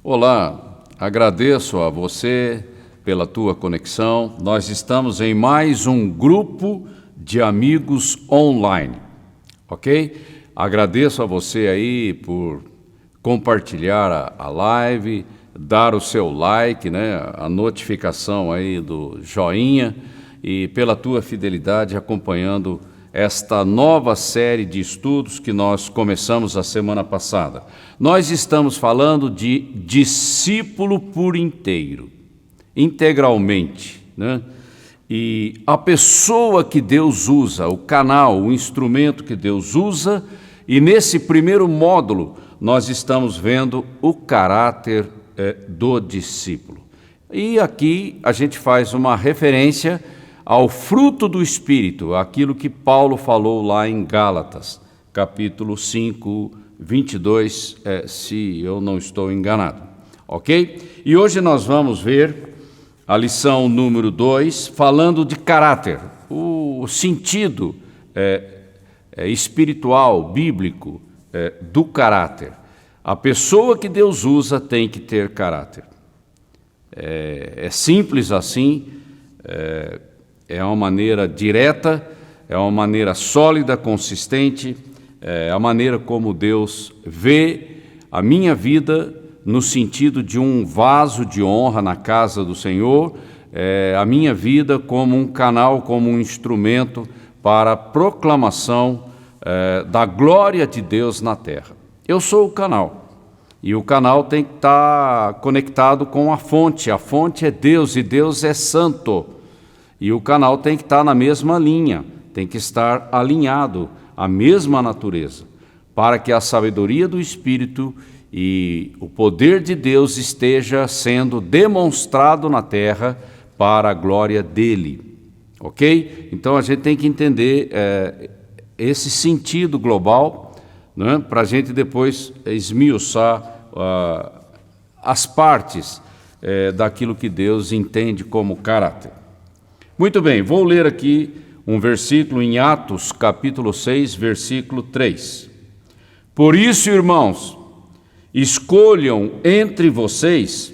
Olá, agradeço a você pela tua conexão. Nós estamos em mais um grupo de amigos online, ok? Agradeço a você aí por compartilhar a live, dar o seu like, né? A notificação aí do joinha e pela tua fidelidade acompanhando esta nova série de estudos que nós começamos a semana passada. Nós estamos falando de discípulo por inteiro, integralmente, né? E a pessoa que Deus usa, o canal, o instrumento que Deus usa, e nesse primeiro módulo nós estamos vendo o caráter do discípulo. E aqui a gente faz uma referência ao fruto do Espírito, aquilo que Paulo falou lá em Gálatas, capítulo 5, 22, se eu não estou enganado, ok? E hoje nós vamos ver a lição número 2, falando de caráter, o sentido espiritual, bíblico do caráter. A pessoa que Deus usa tem que ter caráter. É simples assim, é uma maneira direta, é uma maneira sólida, consistente, é a maneira como Deus vê a minha vida no sentido de um vaso de honra na casa do Senhor, a minha vida como um canal, como um instrumento para a proclamação da glória de Deus na terra. Eu sou o canal, e o canal tem que estar conectado com a fonte é Deus, e Deus é santo. E o canal tem que estar na mesma linha, tem que estar alinhado à mesma natureza, para que a sabedoria do Espírito e o poder de Deus esteja sendo demonstrado na terra para a glória dele, ok? Então a gente tem que entender esse sentido global, né, para a gente depois esmiuçar as partes daquilo que Deus entende como caráter. Muito bem, vou ler aqui um versículo em Atos, capítulo 6, versículo 3. Por isso, irmãos, escolham entre vocês,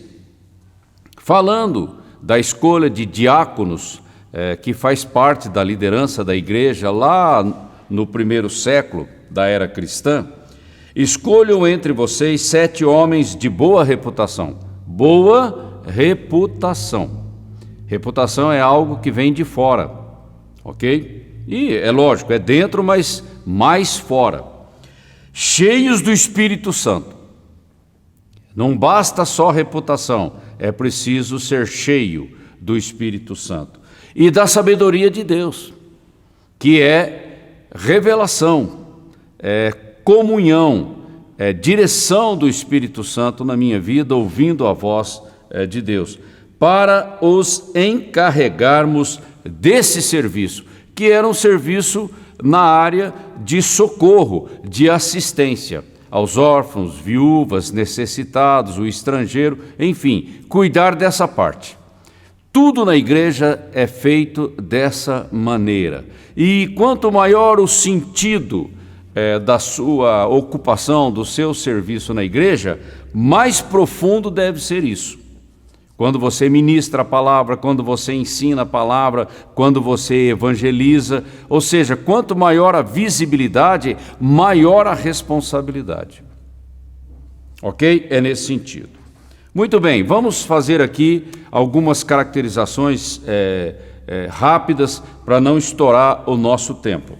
falando da escolha de diáconos, que faz parte da liderança da igreja lá no primeiro século da era cristã, escolham entre vocês 7 homens de boa reputação. Boa reputação. Reputação é algo que vem de fora, ok? E é lógico, é dentro, mas mais fora. Cheios do Espírito Santo. Não basta só reputação, é preciso ser cheio do Espírito Santo. E da sabedoria de Deus, que é revelação, é comunhão, é direção do Espírito Santo na minha vida, ouvindo a voz de Deus, para os encarregarmos desse serviço, que era um serviço na área de socorro, de assistência aos órfãos, viúvas, necessitados, o estrangeiro, enfim, cuidar dessa parte. Tudo na igreja é feito dessa maneira. E quanto maior o sentido da sua ocupação, do seu serviço na igreja, mais profundo deve ser isso. Quando você ministra a palavra, quando você ensina a palavra, quando você evangeliza, ou seja, quanto maior a visibilidade, maior a responsabilidade. Ok? É nesse sentido. Muito bem, vamos fazer aqui algumas caracterizações rápidas para não estourar o nosso tempo.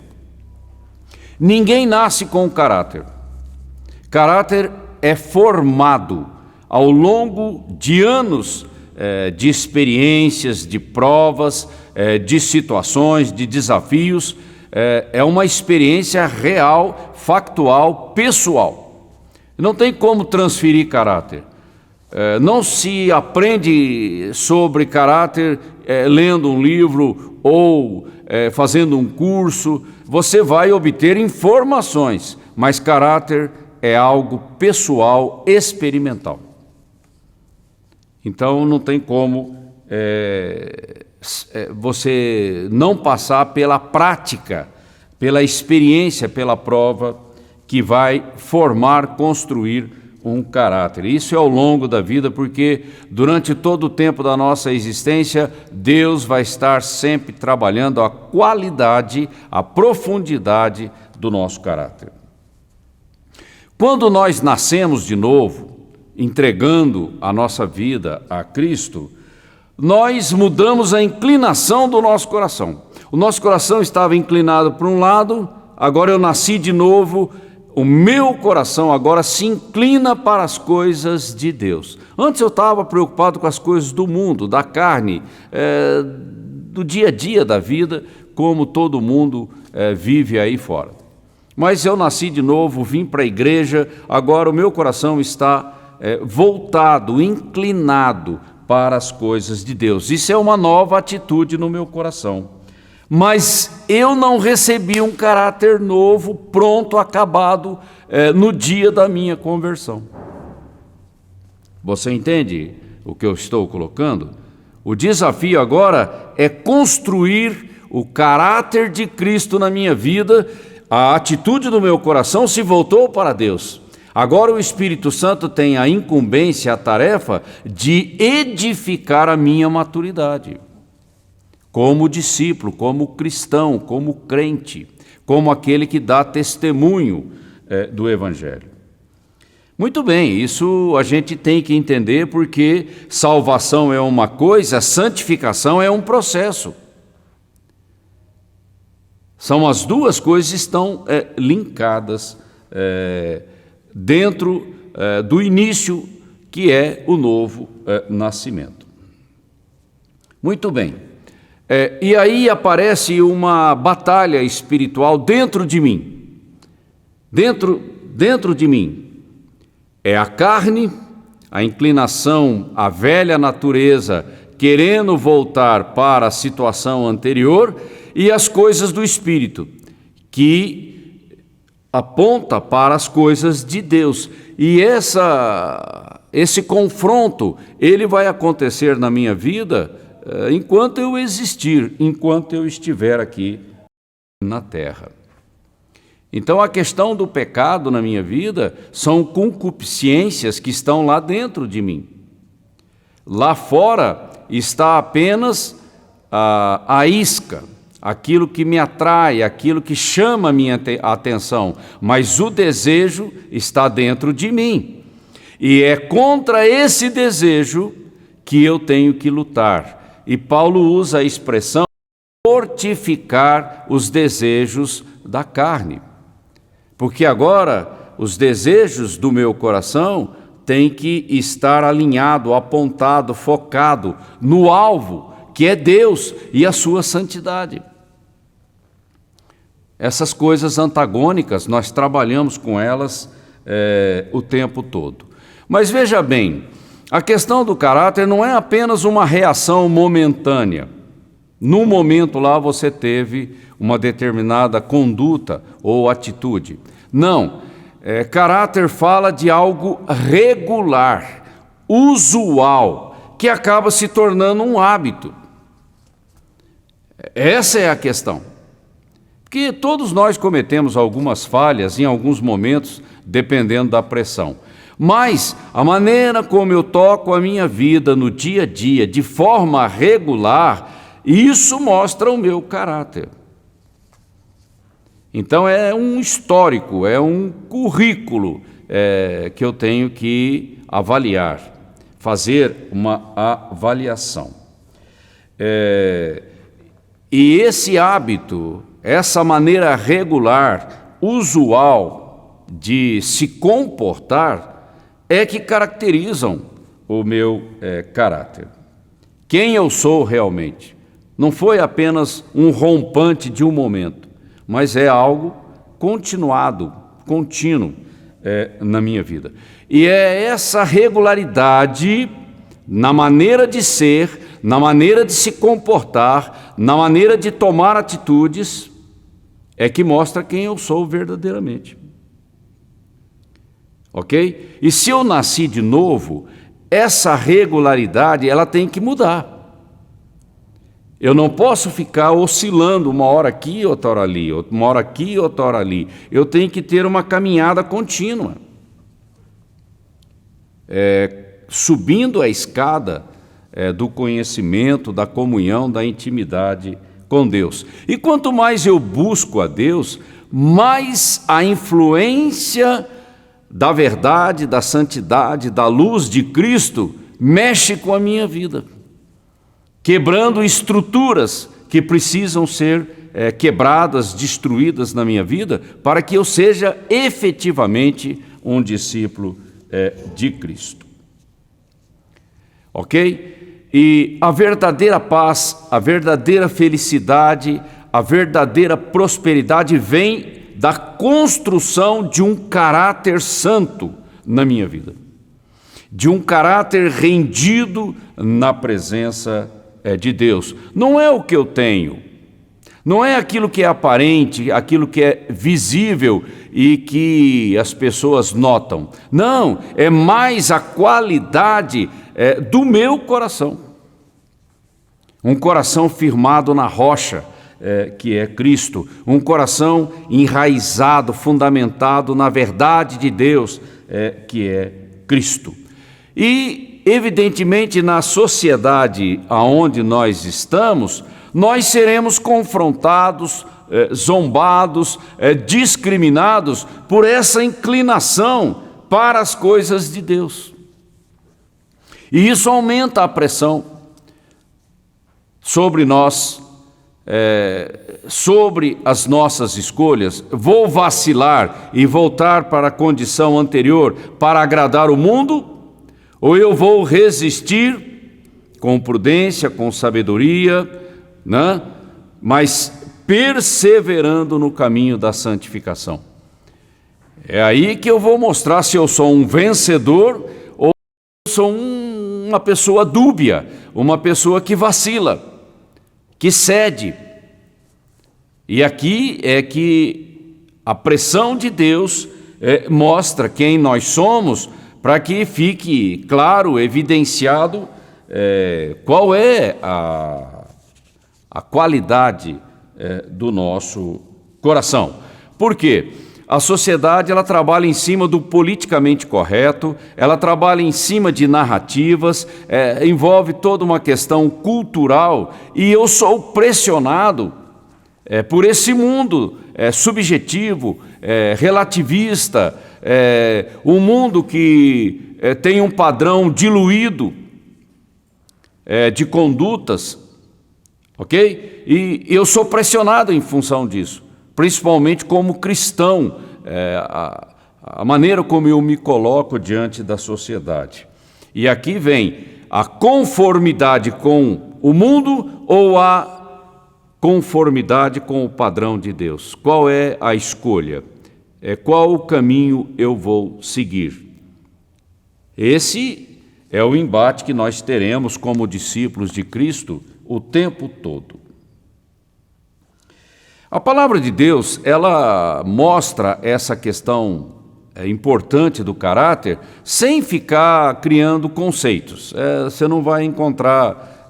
Ninguém nasce com caráter. Caráter é formado ao longo de anos de experiências, de provas, de situações, de desafios, é uma experiência real, factual, pessoal. Não tem como transferir caráter. Não se aprende sobre caráter lendo um livro ou fazendo um curso. Você vai obter informações, mas caráter é algo pessoal, experimental. Então não tem como você não passar pela prática, pela experiência, pela prova que vai formar, construir um caráter. Isso é ao longo da vida, porque durante todo o tempo da nossa existência, Deus vai estar sempre trabalhando a qualidade, a profundidade do nosso caráter. Quando nós nascemos de novo, entregando a nossa vida a Cristo, nós mudamos a inclinação do nosso coração. O nosso coração estava inclinado para um lado, agora eu nasci de novo, o meu coração agora se inclina para as coisas de Deus. Antes eu estava preocupado com as coisas do mundo, da carne, do dia a dia da vida, como todo mundo vive aí fora. Mas eu nasci de novo, vim para a igreja, agora o meu coração está voltado, inclinado para as coisas de Deus. Isso é uma nova atitude no meu coração. Mas eu não recebi um caráter novo, pronto, acabado, no dia da minha conversão. Você entende o que eu estou colocando? O desafio agora é construir o caráter de Cristo na minha vida. A atitude do meu coração se voltou para Deus. Agora o Espírito Santo tem a incumbência, a tarefa de edificar a minha maturidade. Como discípulo, como cristão, como crente, como aquele que dá testemunho do Evangelho. Muito bem, isso a gente tem que entender, porque salvação é uma coisa, santificação é um processo. São as duas coisas que estão linkadas dentro do início, que é o novo nascimento. Muito bem. E aí aparece uma batalha espiritual dentro de mim. Dentro de mim. É a carne, a inclinação, a velha natureza, querendo voltar para a situação anterior, e as coisas do Espírito, que aponta para as coisas de Deus. E esse confronto, ele vai acontecer na minha vida enquanto eu existir, enquanto eu estiver aqui na terra. Então a questão do pecado na minha vida são concupiscências que estão lá dentro de mim. Lá fora está apenas a isca, aquilo que me atrai, aquilo que chama a minha atenção, mas o desejo está dentro de mim. E é contra esse desejo que eu tenho que lutar. E Paulo usa a expressão mortificar os desejos da carne. Porque agora os desejos do meu coração têm que estar alinhado, apontado, focado no alvo, que é Deus e a sua santidade. Essas coisas antagônicas, nós trabalhamos com elas o tempo todo. Mas veja bem, a questão do caráter não é apenas uma reação momentânea. No momento lá você teve uma determinada conduta ou atitude. Não, caráter fala de algo regular, usual, que acaba se tornando um hábito. Essa é a questão. Porque todos nós cometemos algumas falhas em alguns momentos, dependendo da pressão. Mas a maneira como eu toco a minha vida no dia a dia, de forma regular, isso mostra o meu caráter. Então é um histórico, é um currículo que eu tenho que avaliar, fazer uma avaliação. E esse hábito, essa maneira regular, usual de se comportar, é que caracterizam o meu caráter. Quem eu sou realmente. Não foi apenas um rompante de um momento, mas é algo continuado, contínuo na minha vida. E é essa regularidade na maneira de ser, na maneira de se comportar, na maneira de tomar atitudes, é que mostra quem eu sou verdadeiramente. Ok? E se eu nasci de novo, essa regularidade ela tem que mudar. Eu não posso ficar oscilando uma hora aqui, outra hora ali, uma hora aqui, outra hora ali. Eu tenho que ter uma caminhada contínua. subindo a escada do conhecimento, da comunhão, da intimidade com Deus. E quanto mais eu busco a Deus, mais a influência da verdade, da santidade, da luz de Cristo mexe com a minha vida, quebrando estruturas que precisam ser quebradas, destruídas na minha vida, para que eu seja efetivamente um discípulo de Cristo. Ok? E a verdadeira paz, a verdadeira felicidade, a verdadeira prosperidade vem da construção de um caráter santo na minha vida, de um caráter rendido na presença de Deus. Não é o que eu tenho, não é aquilo que é aparente, aquilo que é visível e que as pessoas notam. Não, é mais a qualidade do meu coração. Um coração firmado na rocha, que é Cristo. Um coração enraizado, fundamentado na verdade de Deus, que é Cristo. E, evidentemente, na sociedade aonde nós estamos, nós seremos confrontados, zombados, discriminados por essa inclinação para as coisas de Deus. E isso aumenta a pressão sobre nós, sobre as nossas escolhas. Vou vacilar e voltar para a condição anterior para agradar o mundo? Ou eu vou resistir com prudência, com sabedoria, né? Mas perseverando no caminho da santificação? É aí que eu vou mostrar se eu sou um vencedor ou sou uma pessoa dúbia, uma pessoa que vacila, que cede. E aqui é que a pressão de Deus mostra quem nós somos, para que fique claro, evidenciado qual é a qualidade do nosso coração. Por quê? A sociedade ela trabalha em cima do politicamente correto, ela trabalha em cima de narrativas, envolve toda uma questão cultural, e eu sou pressionado por esse mundo subjetivo, relativista, um mundo que tem um padrão diluído de condutas, ok? E eu sou pressionado em função disso, principalmente como cristão, a maneira como eu me coloco diante da sociedade. E aqui vem a conformidade com o mundo ou a conformidade com o padrão de Deus. Qual é a escolha? Qual o caminho eu vou seguir? Esse é o embate que nós teremos como discípulos de Cristo o tempo todo. A palavra de Deus, ela mostra essa questão importante do caráter sem ficar criando conceitos. Você não vai encontrar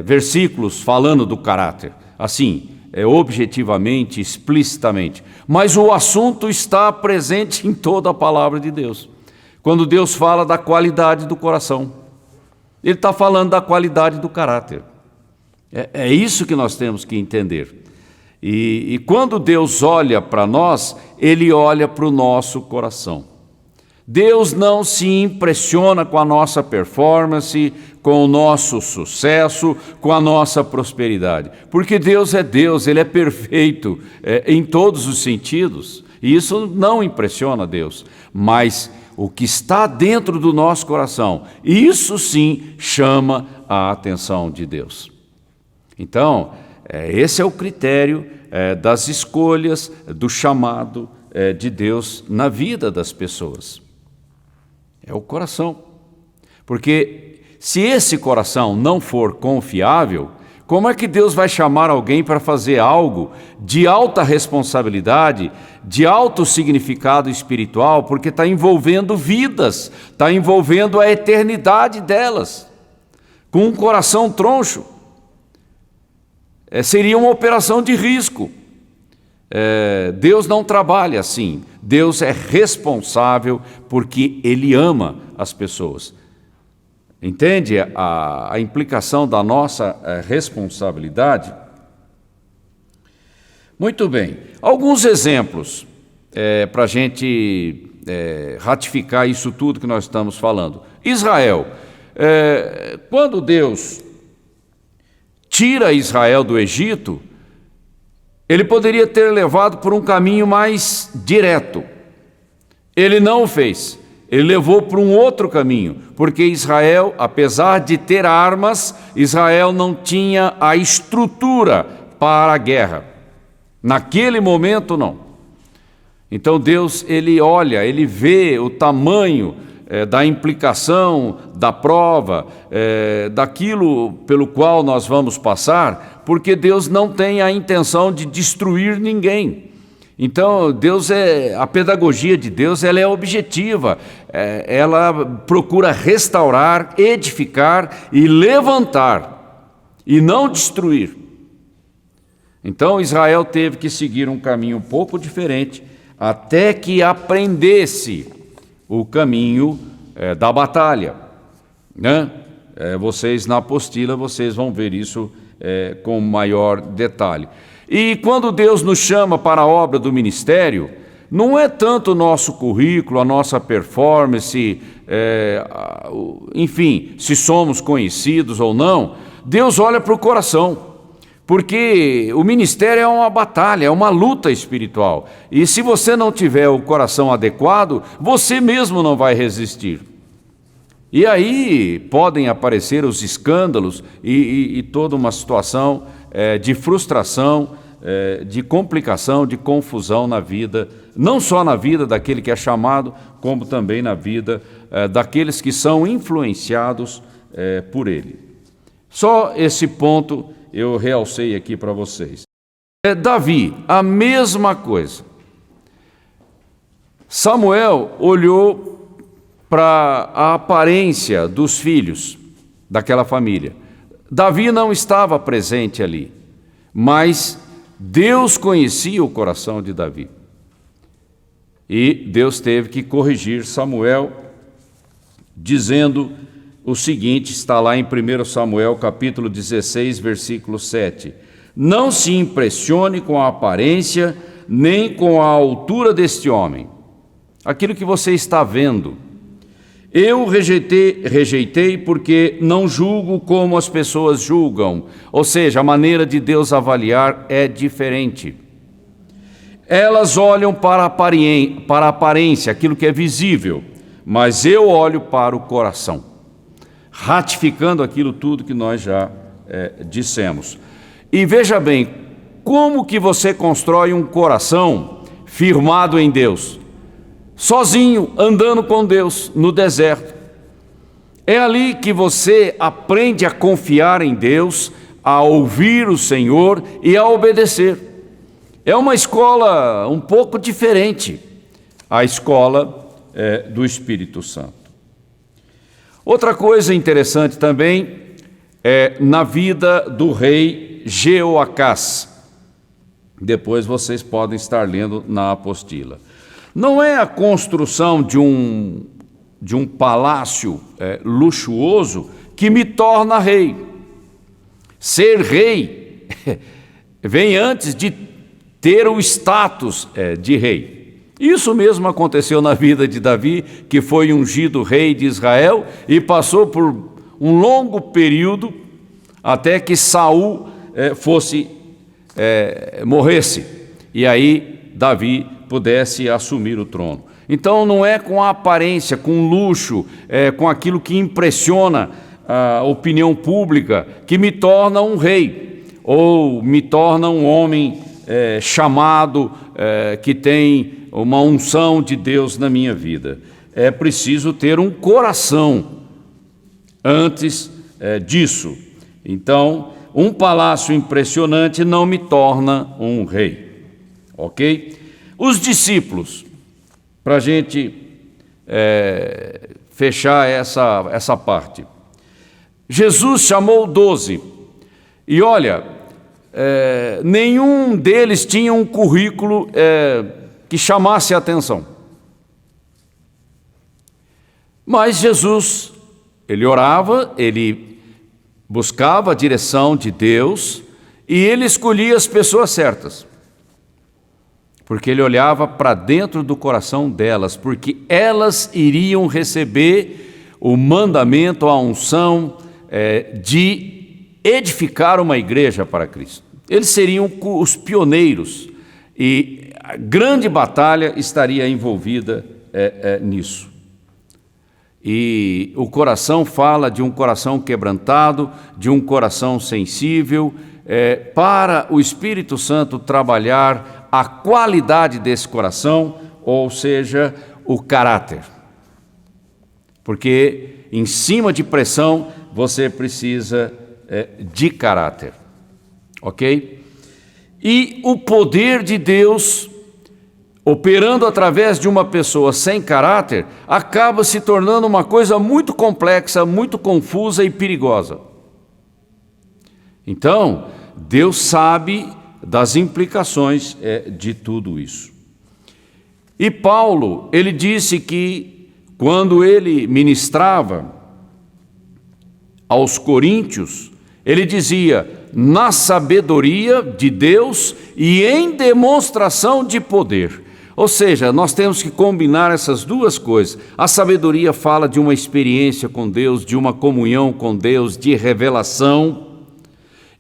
versículos falando do caráter, assim, objetivamente, explicitamente. Mas o assunto está presente em toda a palavra de Deus. Quando Deus fala da qualidade do coração, Ele está falando da qualidade do caráter. É isso que nós temos que entender. E quando Deus olha para nós, Ele olha para o nosso coração. Deus não se impressiona com a nossa performance, com o nosso sucesso, com a nossa prosperidade. Porque Deus é Deus, Ele é perfeito em todos os sentidos. E isso não impressiona Deus. Mas o que está dentro do nosso coração, isso sim chama a atenção de Deus. Então, esse é o critério das escolhas, do chamado de Deus na vida das pessoas. É o coração. Porque se esse coração não for confiável, como é que Deus vai chamar alguém para fazer algo de alta responsabilidade, de alto significado espiritual, porque está envolvendo vidas, está envolvendo a eternidade delas, com um coração troncho? Seria uma operação de risco. Deus não trabalha assim. Deus é responsável porque Ele ama as pessoas. Entende a implicação da nossa responsabilidade? Muito bem. Alguns exemplos para a gente ratificar isso tudo que nós estamos falando. Israel. Quando Deus tira Israel do Egito, Ele poderia ter levado por um caminho mais direto. Ele não o fez. Ele levou por um outro caminho, porque Israel, apesar de ter armas, Israel não tinha a estrutura para a guerra. Naquele momento, não. Então Deus, Ele olha, Ele vê o tamanho da implicação, da prova, daquilo pelo qual nós vamos passar, porque Deus não tem a intenção de destruir ninguém. Então, a pedagogia de Deus, ela é objetiva, ela procura restaurar, edificar e levantar, e não destruir. Então, Israel teve que seguir um caminho um pouco diferente, até que aprendesse o caminho da batalha, né? Vocês na apostila, vocês vão ver isso com maior detalhe. E quando Deus nos chama para a obra do ministério, não é tanto o nosso currículo, a nossa performance, enfim, se somos conhecidos ou não. Deus olha para o coração, porque o ministério é uma batalha, é uma luta espiritual. E se você não tiver o coração adequado, você mesmo não vai resistir. E aí podem aparecer os escândalos e toda uma situação de frustração, de complicação, de confusão na vida, não só na vida daquele que é chamado, como também na vida daqueles que são influenciados por ele. Só esse ponto eu realcei aqui para vocês. Davi, a mesma coisa. Samuel olhou para a aparência dos filhos daquela família. Davi não estava presente ali, mas Deus conhecia o coração de Davi. E Deus teve que corrigir Samuel, dizendo o seguinte, está lá em 1 Samuel capítulo 16, versículo 7. Não se impressione com a aparência, nem com a altura deste homem. Aquilo que você está vendo. Eu rejeitei porque não julgo como as pessoas julgam. Ou seja, a maneira de Deus avaliar é diferente. Elas olham para a aparência, aquilo que é visível, mas eu olho para o coração, ratificando aquilo tudo que nós já dissemos. E veja bem, como que você constrói um coração firmado em Deus? Sozinho, andando com Deus no deserto. É ali que você aprende a confiar em Deus, a ouvir o Senhor e a obedecer. É uma escola um pouco diferente, a escola do Espírito Santo. Outra coisa interessante também é na vida do rei Jeoacás. Depois vocês podem estar lendo na apostila. Não é a construção de um palácio luxuoso que me torna rei. Ser rei vem antes de ter o status de rei. Isso mesmo aconteceu na vida de Davi, que foi ungido rei de Israel e passou por um longo período até que Saul morresse. E aí Davi pudesse assumir o trono. Então não é com a aparência, com luxo, com aquilo que impressiona a opinião pública que me torna um rei, ou me torna um homem chamado, que tem uma unção de Deus na minha vida. É preciso ter um coração antes disso. Então, um palácio impressionante não me torna um rei. Ok? Os discípulos, para a gente fechar essa parte. Jesus chamou 12, e olha, nenhum deles tinha um currículo que chamasse a atenção. Mas Jesus, ele orava, ele buscava a direção de Deus e ele escolhia as pessoas certas. Porque ele olhava para dentro do coração delas, porque elas iriam receber o mandamento, a unção de edificar uma igreja para Cristo. Eles seriam os pioneiros e a grande batalha estaria envolvida nisso. E o coração fala de um coração quebrantado, de um coração sensível, para o Espírito Santo trabalhar a qualidade desse coração, ou seja, o caráter. Porque em cima de pressão você precisa de caráter, ok? E o poder de Deus, operando através de uma pessoa sem caráter, acaba se tornando uma coisa muito complexa, muito confusa e perigosa. Então, Deus sabe das implicações de tudo isso. E Paulo, ele disse que quando ele ministrava aos coríntios, ele dizia: na sabedoria de Deus e em demonstração de poder. Ou seja, nós temos que combinar essas duas coisas. A sabedoria fala de uma experiência com Deus, de uma comunhão com Deus, de revelação,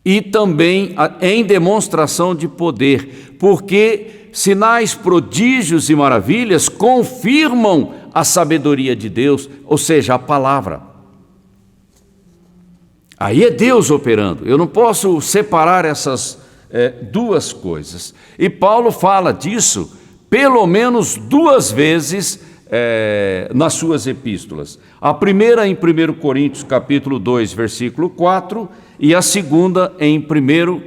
e também em demonstração de poder, porque sinais, prodígios e maravilhas confirmam a sabedoria de Deus, ou seja, a palavra. Aí é Deus operando. Eu não posso separar essas duas coisas. E Paulo fala disso pelo menos duas vezes nas suas epístolas. A primeira em 1 Coríntios capítulo 2, versículo 4, e a segunda em 1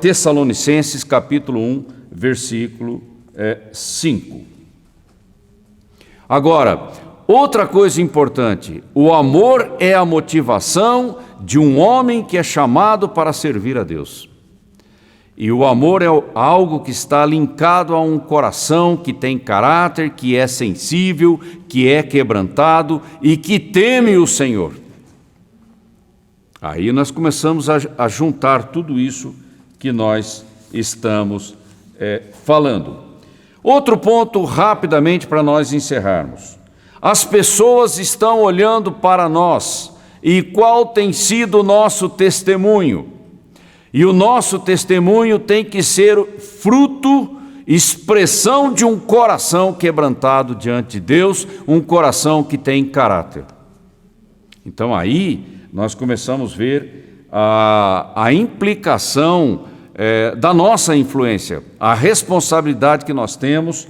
Tessalonicenses capítulo 1, versículo 5. Agora, outra coisa importante: o amor é a motivação de um homem que é chamado para servir a Deus. E o amor é algo que está linkado a um coração que tem caráter, que é sensível, que é quebrantado e que teme o Senhor. Aí nós começamos a juntar tudo isso que nós estamos falando. Outro ponto, rapidamente, para nós encerrarmos. As pessoas estão olhando para nós, e qual tem sido o nosso testemunho? E o nosso testemunho tem que ser fruto, expressão de um coração quebrantado diante de Deus, um coração que tem caráter. Então aí nós começamos a ver a implicação da nossa influência, a responsabilidade que nós temos,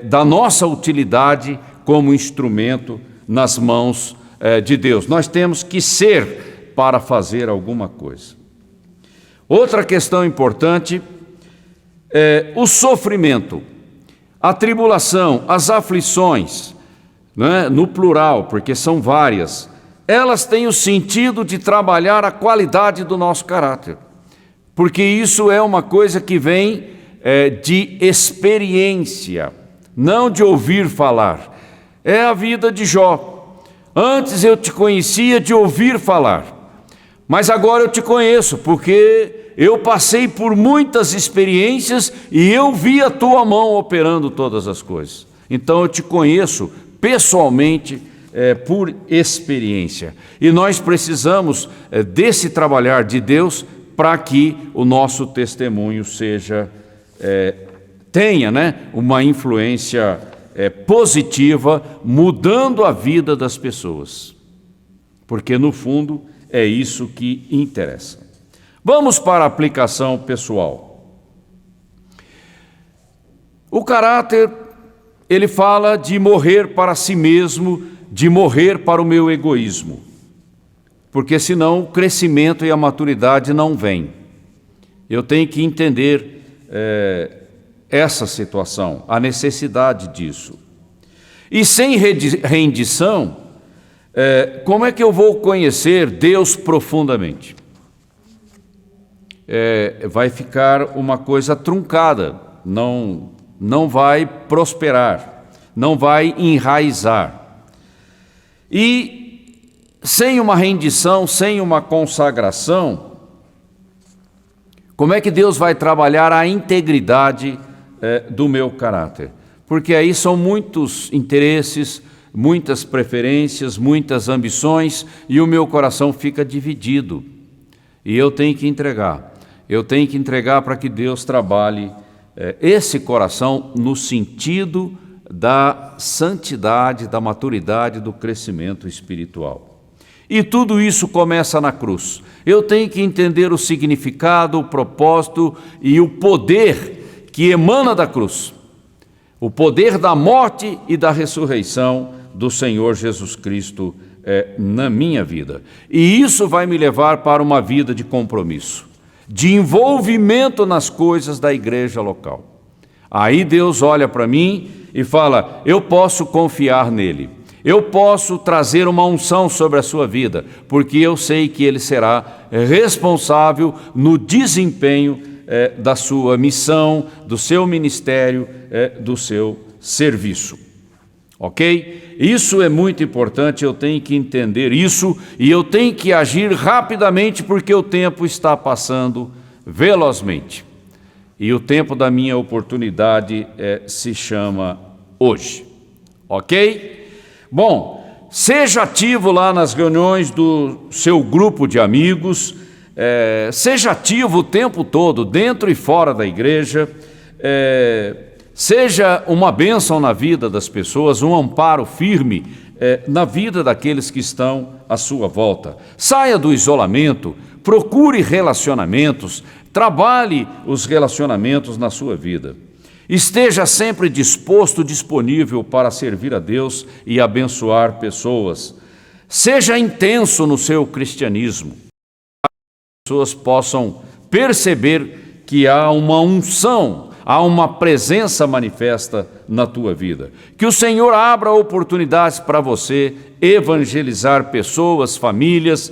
da nossa utilidade como instrumento nas mãos de Deus. Nós temos que ser para fazer alguma coisa. Outra questão importante é o sofrimento, a tribulação, as aflições, né, no plural, porque são várias. Elas têm o sentido de trabalhar a qualidade do nosso caráter, porque isso é uma coisa que vem de experiência, não de ouvir falar. É a vida de Jó. Antes eu te conhecia de ouvir falar, mas agora eu te conheço, porque eu passei por muitas experiências e eu vi a tua mão operando todas as coisas. Então eu te conheço pessoalmente, por experiência. E nós precisamos desse trabalhar de Deus para que o nosso testemunho tenha, né, uma influência positiva, mudando a vida das pessoas. Porque no fundo é isso que interessa. Vamos para a aplicação pessoal. O caráter, ele fala de morrer para si mesmo, de morrer para o meu egoísmo, porque senão o crescimento e a maturidade não vêm. Eu tenho que entender essa situação, a necessidade disso. E sem rendição, como é que eu vou conhecer Deus profundamente? vai ficar uma coisa truncada, não vai prosperar, não vai enraizar. E sem uma rendição, sem uma consagração, como é que Deus vai trabalhar a integridade do meu caráter? Porque aí são muitos interesses, muitas preferências, muitas ambições, e o meu coração fica dividido. E eu tenho que entregar para que Deus trabalhe esse coração no sentido da santidade, da maturidade, do crescimento espiritual. E tudo isso começa na cruz. Eu tenho que entender o significado, o propósito e o poder que emana da cruz. O poder da morte e da ressurreição do Senhor Jesus Cristo na minha vida. E isso vai me levar para uma vida de compromisso, de envolvimento nas coisas da igreja local. Aí Deus olha para mim e fala: eu posso confiar nele, eu posso trazer uma unção sobre a sua vida, porque eu sei que ele será responsável no desempenho da sua missão, do seu ministério, do seu serviço. Ok? Isso é muito importante, eu tenho que entender isso e eu tenho que agir rapidamente, porque o tempo está passando velozmente. E o tempo da minha oportunidade se chama hoje. Ok? Bom, seja ativo lá nas reuniões do seu grupo de amigos, seja ativo o tempo todo, dentro e fora da igreja, seja uma bênção na vida das pessoas, um amparo firme na vida daqueles que estão à sua volta. Saia do isolamento, procure relacionamentos, trabalhe os relacionamentos na sua vida. Esteja sempre disposto, disponível para servir a Deus e abençoar pessoas. Seja intenso no seu cristianismo. As pessoas possam perceber que há uma unção, há uma presença manifesta na tua vida. Que o Senhor abra oportunidades para você evangelizar pessoas, famílias,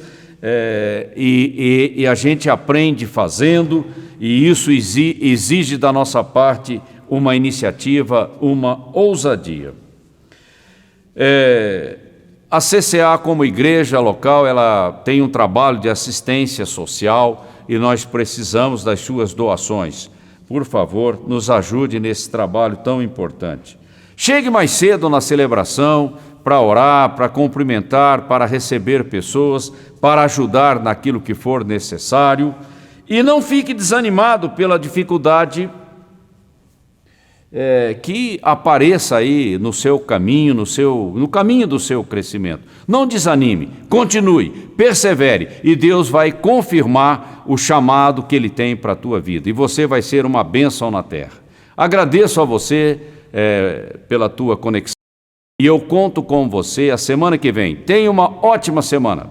e a gente aprende fazendo, e isso exige da nossa parte uma iniciativa, uma ousadia. A CCA, como igreja local, ela tem um trabalho de assistência social e nós precisamos das suas doações. Por favor, nos ajude nesse trabalho tão importante. Chegue mais cedo na celebração para orar, para cumprimentar, para receber pessoas, para ajudar naquilo que for necessário. E não fique desanimado pela dificuldade que apareça aí no seu caminho, no caminho do seu crescimento. Não desanime, continue, persevere, e Deus vai confirmar o chamado que Ele tem para a tua vida, e você vai ser uma bênção na terra. Agradeço a você pela tua conexão, e eu conto com você a semana que vem. Tenha uma ótima semana.